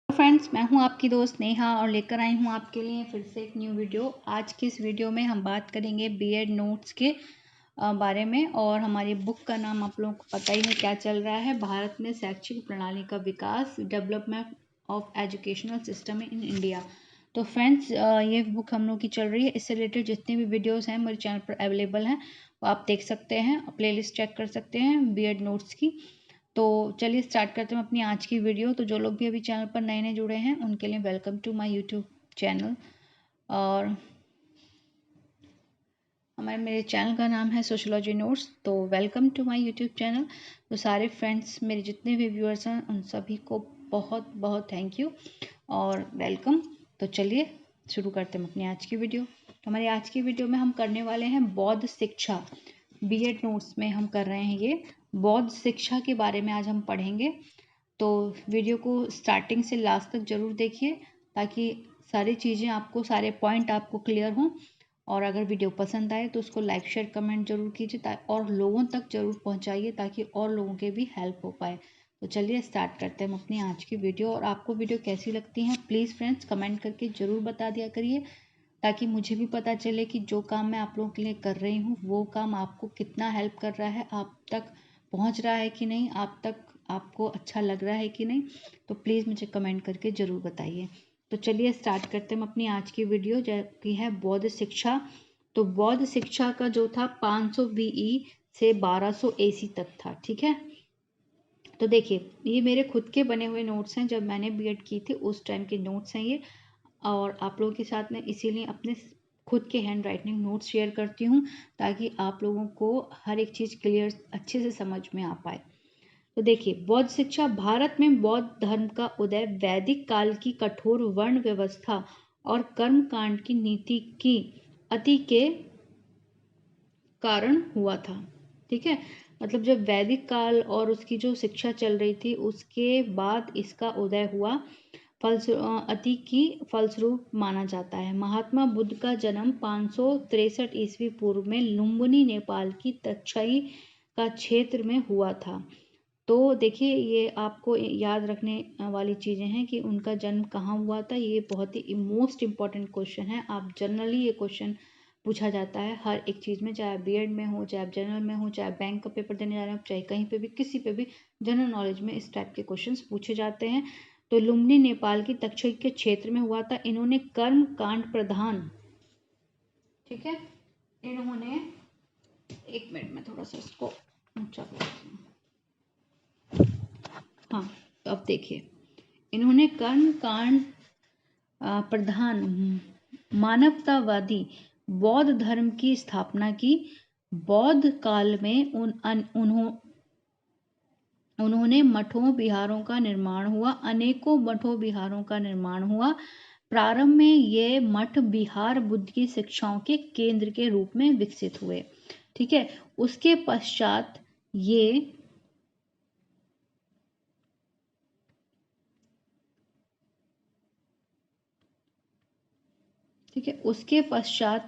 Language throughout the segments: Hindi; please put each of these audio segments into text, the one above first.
फ्रेंड्स, मैं हूं आपकी दोस्त नेहा और लेकर आई हूं आपके लिए फिर से एक न्यू वीडियो। आज की इस वीडियो में हम बात करेंगे बीएड नोट्स के बारे में। और हमारी बुक का नाम आप लोगों को पता ही है क्या चल रहा है, भारत में शैक्षिक प्रणाली का विकास, development of educational system in India. तो फ्रेंड्स, ये बुक हम लोग की चल रही है। इससे रिलेटेड जितने भी वीडियोज़ हैं मेरे चैनल पर अवेलेबल हैं, वो आप देख सकते हैं, प्लेलिस्ट चेक कर सकते हैं बीएड नोट्स की। तो चलिए स्टार्ट करते हैं अपनी आज की वीडियो। तो जो लोग भी अभी चैनल पर नए नए जुड़े हैं उनके लिए welcome to my YouTube channel. और मेरे चैनल का नाम है सोशियोलॉजी नोट्स। तो welcome to my YouTube channel. तो सारे फ्रेंड्स, मेरे जितने भी व्यूअर्स हैं उन सभी को बहुत बहुत थैंक यू और वेलकम। तो चलिए शुरू करते हैं अपनी आज की वीडियो। तो हमारी आज की वीडियो में हम करने वाले हैं बौद्ध शिक्षा। बीएड नोट्स में हम कर रहे हैं ये बौद्ध शिक्षा के बारे में आज हम पढ़ेंगे। तो वीडियो को स्टार्टिंग से लास्ट तक ज़रूर देखिए ताकि सारी चीज़ें आपको, सारे पॉइंट आपको क्लियर हों। और अगर वीडियो पसंद आए तो उसको लाइक शेयर कमेंट जरूर कीजिए और लोगों तक जरूर पहुंचाइए ताकि और लोगों के भी हेल्प हो पाए। तो चलिए स्टार्ट करते हैं हम अपनी आज की वीडियो। और आपको वीडियो कैसी लगती है प्लीज़ फ्रेंड्स कमेंट करके ज़रूर बता दिया करिए ताकि मुझे भी पता चले कि जो काम मैं आप लोगों के लिए कर रही हूँ वो काम आपको कितना हेल्प कर रहा है, आप तक पहुँच रहा है कि नहीं, आप तक आपको अच्छा लग रहा है कि नहीं। तो प्लीज़ मुझे कमेंट करके ज़रूर बताइए। तो चलिए स्टार्ट करते हैं अपनी आज की वीडियो जो कि है बौद्ध शिक्षा। तो बौद्ध शिक्षा का जो था 500 बीई से 1200 एसी तक था। ठीक है, तो देखिए ये मेरे खुद के बने हुए नोट्स हैं, जब मैंने बीएड की थी उस टाइम के नोट्स हैं ये। और आप लोगों के साथ में इसीलिए अपने खुद के हैंड राइटिंग नोट्स शेयर करती हूँ ताकि आप लोगों को हर एक चीज़ क्लियर अच्छे से समझ में आ पाए। तो देखिए बौद्ध शिक्षा। भारत में बौद्ध धर्म का उदय वैदिक काल की कठोर वर्ण व्यवस्था और कर्म कांड की नीति की अति के कारण हुआ था। ठीक है, मतलब जब वैदिक काल और उसकी जो शिक्षा चल रही थी उसके बाद इसका उदय हुआ, अति की फलस्वरूप माना जाता है। महात्मा बुद्ध का जन्म 563 ईस्वी पूर्व में लुम्बिनी नेपाल की तक्षई का क्षेत्र में हुआ था। तो देखिए ये आपको याद रखने वाली चीज़ें हैं कि उनका जन्म कहाँ हुआ था। ये बहुत ही मोस्ट इम्पॉर्टेंट क्वेश्चन है। आप जनरली ये क्वेश्चन पूछा जाता है हर एक चीज़ में, चाहे बीएड में हो, चाहे जनरल में हो, चाहे बैंक का पेपर देने जा रहे हो, चाहे कहीं पे भी किसी पे भी जनरल नॉलेज में इस टाइप के क्वेश्चंस पूछे जाते हैं। तो लुम्बिनी नेपाल की तक्षई के क्षेत्र में हुआ था। इन्होंने कर्म कांड प्रधान, ठीक है, इन्होंने, एक मिनट में थोड़ा सा इसको ऊंचा करती हूँ। हाँ, तो अब देखिए इन्होंने कर्म कांड प्रधान मानवतावादी बौद्ध धर्म की स्थापना की। बौद्ध काल में उन्होंने मठों विहारों का निर्माण हुआ, अनेकों मठों विहारों का निर्माण हुआ। प्रारंभ में ये मठ विहार बुद्ध की शिक्षाओं के केंद्र के रूप में विकसित हुए। ठीक है, उसके पश्चात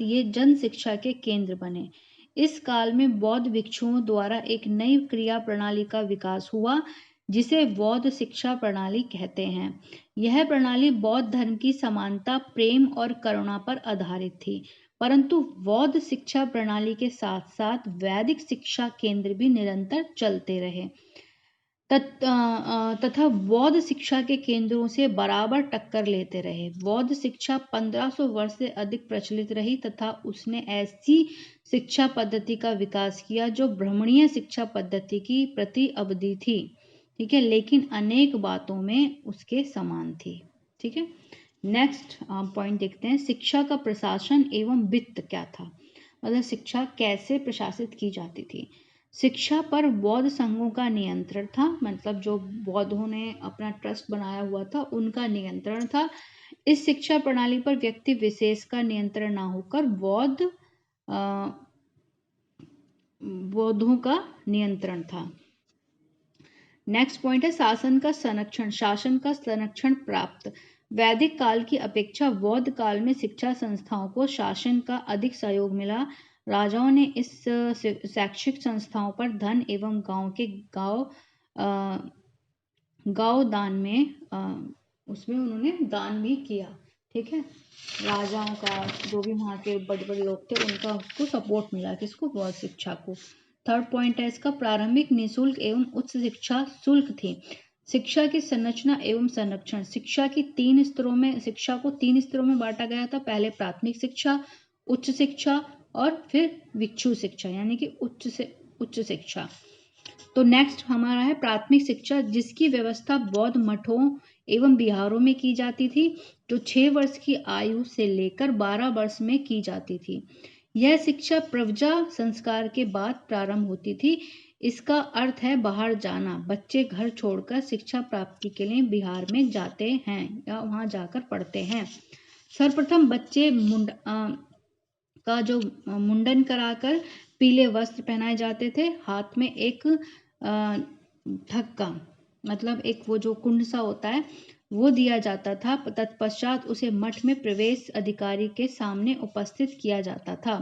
ये जन शिक्षा के केंद्र बने। इस काल में बौद्ध भिक्षुओं द्वारा एक नई क्रिया प्रणाली का विकास हुआ जिसे बौद्ध शिक्षा प्रणाली कहते हैं। यह प्रणाली बौद्ध धर्म की समानता, प्रेम और करुणा पर आधारित थी, परंतु बौद्ध शिक्षा प्रणाली के साथ साथ वैदिक शिक्षा केंद्र भी निरंतर चलते रहे तथा बौद्ध शिक्षा के केंद्रों से बराबर टक्कर लेते रहे। बौद्ध शिक्षा 1500 वर्ष से अधिक प्रचलित रही तथा उसने ऐसी शिक्षा पद्धति का विकास किया जो ब्राह्मणीय शिक्षा पद्धति की प्रति अवधि थी। ठीक है, लेकिन अनेक बातों में उसके समान थी। ठीक है, नेक्स्ट पॉइंट देखते हैं, शिक्षा का प्रशासन एवं वित्त क्या था। मतलब शिक्षा कैसे प्रशासित की जाती थी। शिक्षा पर बौद्ध संघों का नियंत्रण था, मतलब जो बौद्धों ने अपना ट्रस्ट बनाया हुआ था उनका नियंत्रण था। इस शिक्षा प्रणाली पर व्यक्ति विशेष का नियंत्रण ना होकर बौद्धों का नियंत्रण था। नेक्स्ट पॉइंट है शासन का संरक्षण प्राप्त। वैदिक काल की अपेक्षा बौद्ध काल में शिक्षा संस्थाओं को शासन का अधिक सहयोग मिला। राजाओं ने इस शैक्षिक संस्थाओं पर धन एवं गांव दान में उसमें उन्होंने दान भी किया। ठीक है, राजाओं का, जो भी वहाँ के बड़े बड़े लोग थे, उनका उसको सपोर्ट मिला, किसको, बौद्ध शिक्षा को। थर्ड पॉइंट है इसका, प्रारंभिक निःशुल्क एवं उच्च शिक्षा शुल्क थी। शिक्षा की संरचना एवं संरक्षण। शिक्षा की 3 स्तरों में, शिक्षा को 3 स्तरों में बांटा गया था। पहले प्राथमिक शिक्षा, उच्च शिक्षा और फिर भिक्षु शिक्षा, यानी कि उच्च से उच्च शिक्षा। तो नेक्स्ट हमारा है प्राथमिक शिक्षा, जिसकी व्यवस्था बौद्ध मठों एवं विहारों में की जाती थी, जो 6 वर्ष की आयु से लेकर 12 वर्ष में की जाती थी। यह शिक्षा प्रव्रजा संस्कार के बाद प्रारंभ होती थी। इसका अर्थ है बाहर जाना। बच्चे घर छोड़कर शिक्षा प्राप्ति के लिए बिहार में जाते हैं या वहां जाकर पढ़ते हैं। सर्वप्रथम बच्चे का जो मुंडन कराकर पीले वस्त्र पहनाए जाते थे, हाथ में एक ढक्का, मतलब एक वो जो कुंड सा होता है, वो दिया जाता था। तत्पश्चात उसे मठ में प्रवेश अधिकारी के सामने उपस्थित किया जाता था।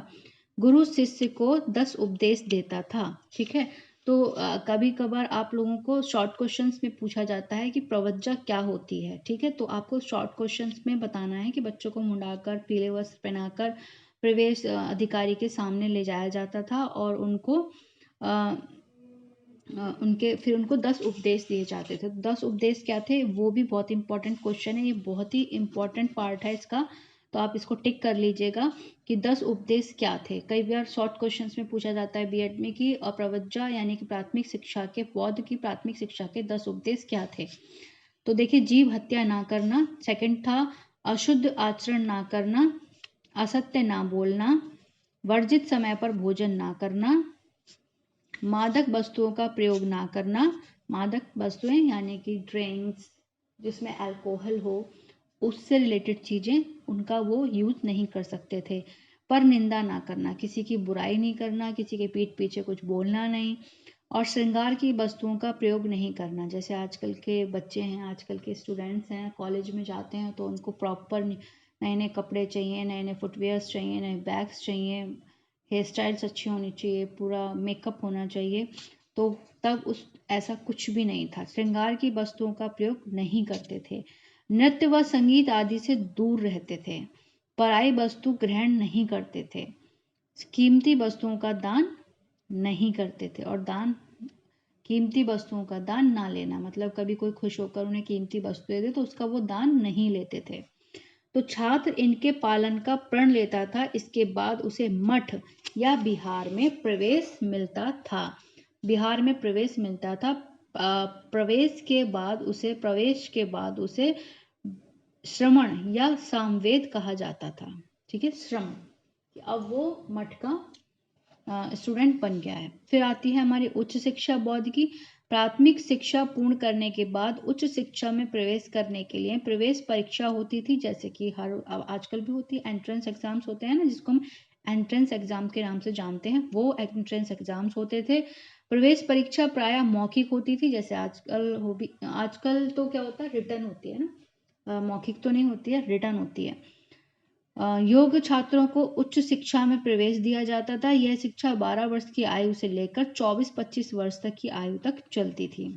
गुरु शिष्य को 10 उपदेश देता था। ठीक है, तो कभी कभार आप लोगों को शॉर्ट क्वेश्चंस में पूछा जाता है कि प्रवज्जा क्या होती है। ठीक है, तो आपको शॉर्ट क्वेश्चंस में बताना है कि बच्चों को मुंडाकर पीले वस्त्र पहनाकर प्रवेश अधिकारी के सामने ले जाया जाता था और उनको फिर उनको 10 उपदेश दिए जाते थे। 10 उपदेश क्या थे, वो भी बहुत इंपॉर्टेंट क्वेश्चन है, ये बहुत ही इंपॉर्टेंट पार्ट है इसका, तो आप इसको टिक कर लीजिएगा कि 10 उपदेश क्या थे। कई बार शॉर्ट क्वेश्चंस में पूछा जाता है बीएड में कि प्रवज्जा यानी कि प्राथमिक शिक्षा के, बौद्ध की प्राथमिक शिक्षा के 10 उपदेश क्या थे। तो देखिए, जीव हत्या ना करना, सेकंड था अशुद्ध आचरण ना करना, असत्य ना बोलना, वर्जित समय पर भोजन ना करना, मादक वस्तुओं का प्रयोग ना करना। मादक वस्तुएं यानी कि ड्रिंक्स, जिसमें अल्कोहल हो, उससे रिलेटेड चीजें, उनका वो यूज नहीं कर सकते थे। पर निंदा ना करना, किसी की बुराई नहीं करना, किसी के पीठ पीछे कुछ बोलना नहीं, और श्रृंगार की वस्तुओं का प्रयोग नहीं करना। जैसे आजकल के बच्चे हैं, आजकल के स्टूडेंट्स हैं, कॉलेज में जाते हैं तो उनको प्रॉपर नए नए कपड़े चाहिए, नए नए फुटवेयर्स चाहिए, नए बैग्स चाहिए, हेयर स्टाइल्स अच्छी होनी चाहिए, पूरा मेकअप होना चाहिए। तो तब ऐसा कुछ भी नहीं था, श्रृंगार की वस्तुओं का प्रयोग नहीं करते थे, नृत्य व संगीत आदि से दूर रहते थे, पराई वस्तु ग्रहण नहीं करते थे, कीमती वस्तुओं का दान नहीं करते थे। और कीमती वस्तुओं का दान ना लेना, मतलब कभी कोई खुश होकर उन्हें कीमती वस्तु दे दे तो उसका वो दान नहीं लेते थे। तो छात्र इनके पालन का प्रण लेता था, इसके बाद उसे मठ या बिहार में प्रवेश मिलता था। बिहार में प्रवेश मिलता था। प्रवेश के बाद उसे श्रमण या सामवेद कहा जाता था। ठीक है, श्रमण। अब वो मठ का स्टूडेंट बन गया है। फिर आती है हमारी उच्च शिक्षा बौद्ध की। प्राथमिक शिक्षा पूर्ण करने के बाद उच्च शिक्षा में प्रवेश करने के लिए प्रवेश परीक्षा होती थी, जैसे कि हर आजकल भी होती है, एंट्रेंस एग्जाम्स होते हैं ना, जिसको हम एंट्रेंस एग्जाम के नाम से जानते हैं, वो एंट्रेंस एग्जाम्स होते थे। प्रवेश परीक्षा प्रायः मौखिक होती थी, जैसे आजकल तो क्या होता है, रिटर्न होती है ना, मौखिक तो नहीं होती है, रिटर्न होती है। योग्य छात्रों को उच्च शिक्षा में प्रवेश दिया जाता था। यह शिक्षा 12 वर्ष की आयु से लेकर 24-25 वर्ष तक की आयु तक चलती थी।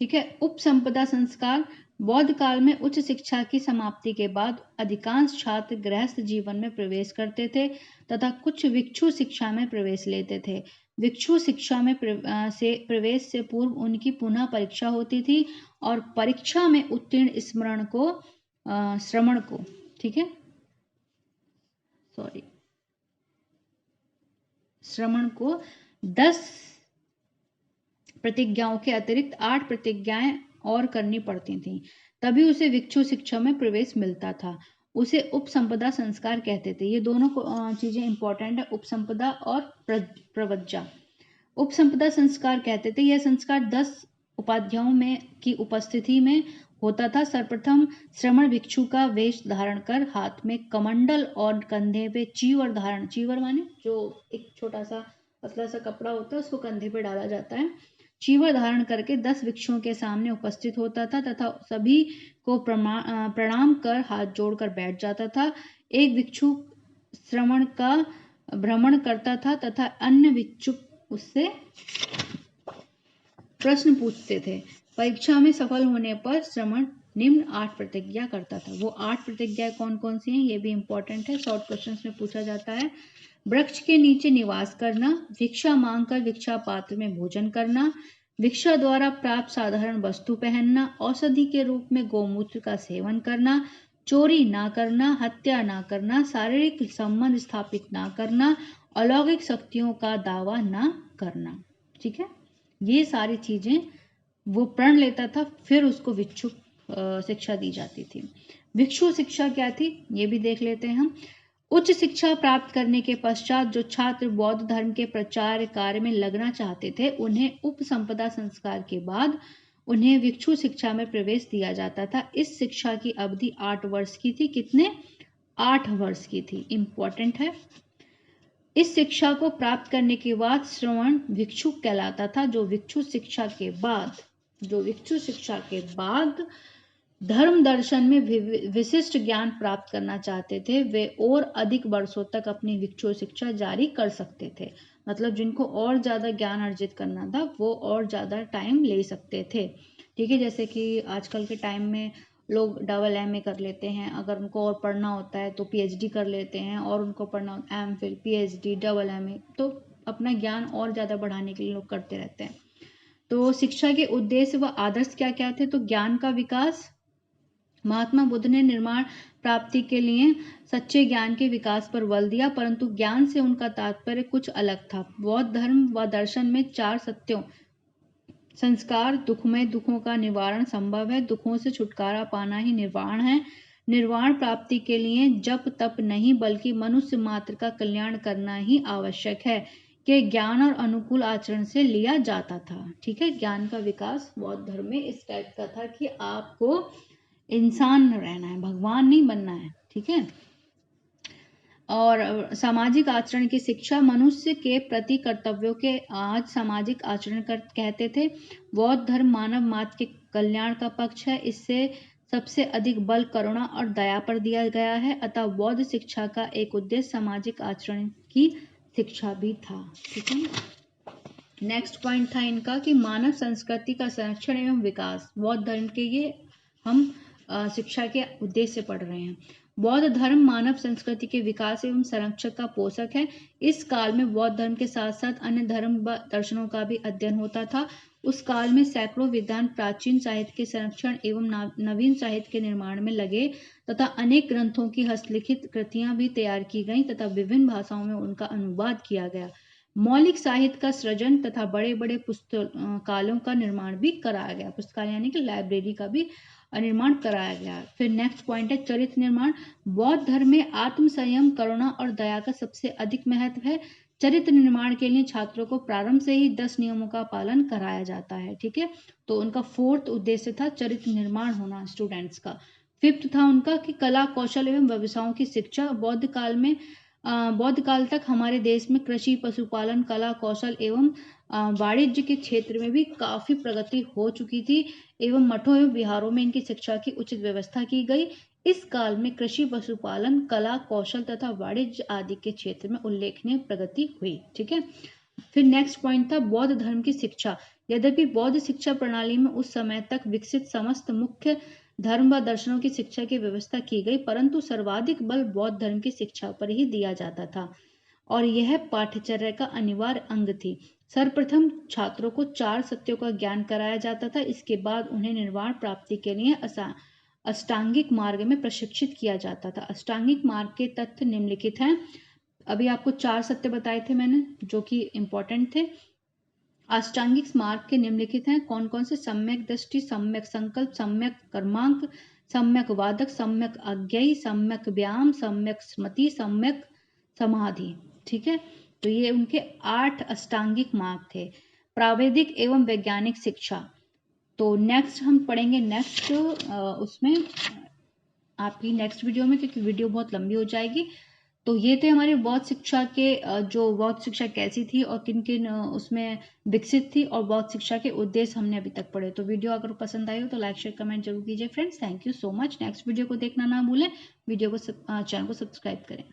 ठीक है, उपसंपदा संस्कार। बौद्ध काल में उच्च शिक्षा की समाप्ति के बाद अधिकांश छात्र गृहस्थ जीवन में प्रवेश करते थे तथा कुछ भिक्षु शिक्षा में प्रवेश लेते थे। भिक्षु शिक्षा में प्रवेश से पूर्व उनकी पुनः परीक्षा होती थी और परीक्षा में उत्तीर्ण श्रमण को, ठीक है, श्रमण को 10 प्रतिज्ञाओं के अतिरिक्त 8 प्रतिज्ञाएं और करनी पड़ती थीं, तभी उसे भिक्षु शिक्षा में प्रवेश मिलता था। उसे उपसंपदा संस्कार कहते थे। ये दोनों चीजें इंपॉर्टेंट है, उपसंपदा और प्रवज्जा। उपसंपदा संस्कार कहते थे, यह संस्कार 10 उपाध्यायों में की उपस्थिति में होता था। सर्वप्रथम श्रमण भिक्षु का वेश धारण कर हाथ में कमंडल और कंधे पे चीवर धारण, चीवर माने जो एक छोटा सा पतला सा कपड़ा होता है, उसको कंधे पे डाला जाता है। चीवर धारण करके 10 भिक्षुओं के सामने उपस्थित होता था तथा सभी को प्रणाम कर हाथ जोड़कर बैठ जाता था। एक भिक्षु श्रमण का भ्रमण करता था तथा अन्य भिक्षुक उससे प्रश्न पूछते थे। परीक्षा में सफल होने पर श्रमण निम्न 8 प्रतिज्ञा करता था। वो 8 प्रतिज्ञाएं कौन कौन सी हैं ये भी इंपॉर्टेंट है, शॉर्ट क्वेश्चंस में पूछा जाता है। वृक्ष के नीचे निवास करना, भिक्षा मांगकर भिक्षा पात्र में भोजन करना, भिक्षा द्वारा प्राप्त साधारण वस्तु पहनना, औषधि के रूप में गौमूत्र का सेवन करना, चोरी ना करना, हत्या ना करना, शारीरिक संबंध स्थापित ना करना, अलौकिक शक्तियों का दावा ना करना। ठीक है, ये सारी चीजें वो प्रण लेता था, फिर उसको भिक्षु शिक्षा दी जाती थी। भिक्षु शिक्षा क्या थी ये भी देख लेते हैं हम। उच्च शिक्षा प्राप्त करने के पश्चात जो छात्र बौद्ध धर्म के प्रचार कार्य में लगना चाहते थे, उन्हें उपसंपदा संस्कार के बाद उन्हें भिक्षु शिक्षा में प्रवेश दिया जाता था। इस शिक्षा की अवधि 8 वर्ष की थी। कितने? 8 वर्ष की थी। इंपॉर्टेंट है। इस शिक्षा को प्राप्त करने के बाद श्रवण भिक्षु कहलाता था। जो भिक्षु शिक्षा के बाद धर्म दर्शन में विशिष्ट ज्ञान प्राप्त करना चाहते थे, वे और अधिक वर्षों तक अपनी भिक्षु शिक्षा जारी कर सकते थे। मतलब जिनको और ज्यादा ज्ञान अर्जित करना था वो और ज्यादा टाइम ले सकते थे। ठीक है, जैसे कि आजकल के टाइम में लोग डबल MA कर लेते हैं, अगर उनको और पढ़ना होता है तो PhD कर लेते हैं, और उनको पढ़ना MPhil PhD डबल MA, तो अपना ज्ञान और ज़्यादा बढ़ाने के लिए लोग करते रहते हैं। तो शिक्षा के उद्देश्य व आदर्श क्या क्या थे? तो ज्ञान का विकास, महात्मा बुद्ध ने निर्माण प्राप्ति के लिए सच्चे ज्ञान के विकास पर बल दिया, परंतु ज्ञान से उनका तात्पर्य कुछ अलग था। बौद्ध धर्म व दर्शन में 4 सत्यों संस्कार, दुखमय दुखों का निवारण संभव है, दुखों से छुटकारा पाना ही निर्वाण है, निर्वाण प्राप्ति के लिए जप तप नहीं बल्कि मनुष्य मात्र का कल्याण करना ही आवश्यक है, के ज्ञान और अनुकूल आचरण से लिया जाता था। ठीक है, ज्ञान का विकास बौद्ध धर्म में इस टाइप का था कि आपको इंसान रहना है, भगवान नहीं बनना है। ठीक है, और सामाजिक आचरण की शिक्षा, मनुष्य के प्रति कर्तव्यों के आज सामाजिक आचरण कहते थे। बौद्ध धर्म मानव मात्र के कल्याण का पक्ष है, इससे सबसे अधिक बल करुणा और दया पर दिया गया है, अतः बौद्ध शिक्षा का एक उद्देश्य सामाजिक आचरण की शिक्षा भी था। ठीक है, नेक्स्ट पॉइंट था इनका कि मानव संस्कृति का संरक्षण एवं विकास। बौद्ध धर्म के ये हम शिक्षा के उद्देश्य पढ़ रहे हैं। बौद्ध धर्म मानव संस्कृति के विकास एवं संरक्षक का पोषक है। इस काल में बौद्ध धर्म के साथ साथ अन्य धर्म व दर्शनों का भी अध्ययन होता था। उस काल में सैकड़ों विद्वान प्राचीन साहित्य के संरक्षण एवं नवीन साहित्य के निर्माण में लगे तथा अनेक ग्रंथों की हस्तलिखित कृतियां भी तैयार की गईं तथा विभिन्न भाषाओं में उनका अनुवाद किया गया। मौलिक साहित्य का सृजन तथा बड़े बड़े पुस्तकालयों का निर्माण भी कराया गया। पुस्तकालय यानी कि लाइब्रेरी का भी निर्माण कराया गया। फिर नेक्स्ट पॉइंट है चरित्र निर्माण। बौद्ध धर्म में आत्म संयम, करुणा और दया का सबसे अधिक महत्व है। चरित्र निर्माण के लिए छात्रों को प्रारंभ से ही 10 नियमों का पालन कराया जाता है। ठीक है, तो उनका 4th उद्देश्य था चरित्र निर्माण होना स्टूडेंट्स का। 5th था उनका कि कला कौशल एवं व्यवसायों की शिक्षा। बौद्ध काल तक हमारे देश में कृषि, पशुपालन, कला कौशल एवं वाणिज्य के क्षेत्र में भी काफी प्रगति हो चुकी थी एवं मठों एवं विहारों में इनकी शिक्षा की उचित व्यवस्था की गई। इस काल में कृषि, पशुपालन, कला कौशल तथा वाणिज्य आदि के क्षेत्र में उल्लेखनीय प्रगति हुई। ठीक है, फिर नेक्स्ट पॉइंट था बौद्ध धर्म की शिक्षा। यद्यपि बौद्ध शिक्षा प्रणाली में उस समय तक विकसित समस्त मुख्य धर्म व दर्शनों की शिक्षा की व्यवस्था की गई, परंतु सर्वाधिक बल बौद्ध धर्म की शिक्षा पर ही दिया जाता था और यह पाठ्यचर्या का अनिवार्य अंग थी। सर्वप्रथम छात्रों को 4 सत्यों का ज्ञान कराया जाता था। इसके बाद उन्हें निर्वाण प्राप्ति के लिए अष्टांगिक मार्ग में प्रशिक्षित किया जाता था। अष्टांगिक मार्ग के तथ्य निम्नलिखित हैं। अभी आपको 4 सत्य बताए थे मैंने जो कि इंपॉर्टेंट थे। अष्टांगिक मार्ग के निम्नलिखित हैं। कौन कौन से? सम्यक दृष्टि, सम्यक संकल्प, सम्यक कर्मांक, सम्यक वादक, सम्यक अज्ञेय, सम्यक व्यायाम, सम्यक स्मृति, सम्यक समाधि। ठीक है, तो ये उनके 8 अष्टांगिक मार्ग थे। प्रावैधिक एवं वैज्ञानिक शिक्षा। तो नेक्स्ट हम पढ़ेंगे नेक्स्ट उसमें आपकी नेक्स्ट वीडियो में, क्योंकि वीडियो बहुत लंबी हो जाएगी। तो ये थे हमारे बौद्ध शिक्षा के जो बौद्ध शिक्षा कैसी थी और किन किन उसमें विकसित थी और बौद्ध शिक्षा के उद्देश्य हमने अभी तक पढ़े। तो वीडियो अगर पसंद आई हो तो लाइक शेयर कमेंट जरूर कीजिए friends. Thank you so much. Next video को देखना ना भूलें। वीडियो को चैनल को सब्सक्राइब करें।